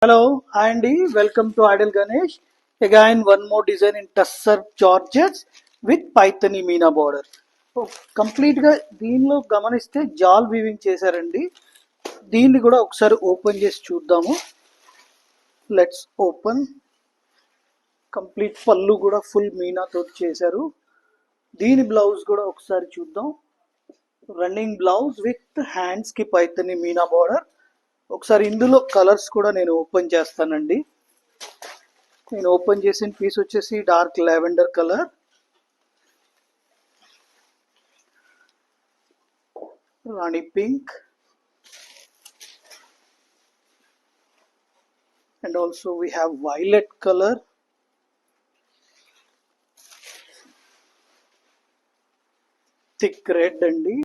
Hello, hi Andy. Welcome to Idle Ganesh. Again, one more design in Tussar Georgettes with Pythony Meena border. Complete గా దీనిలో గమనిస్తే జాల్ weaving చేశారండి. దీన్ని కూడా ఒకసారి ఓపెన్ చేసి చూద్దాము. Let's open. కంప్లీట్ పళ్ళు కూడా ఫుల్ మీనాతో చేశారు. దీని బ్లౌజ్ కూడా ఒకసారి చూద్దాం. రన్నింగ్ బ్లౌజ్ విత్ హ్యాండ్స్ కి పైతని మీనా బార్డర్. ఒకసారి ఇందులో కలర్స్ కూడా నేను ఓపెన్ చేస్తానండి. నేను ఓపెన్ చేసిన పీస్ వచ్చేసి dark lavender colour, Rani pink, and also we have violet color, thick red అండి.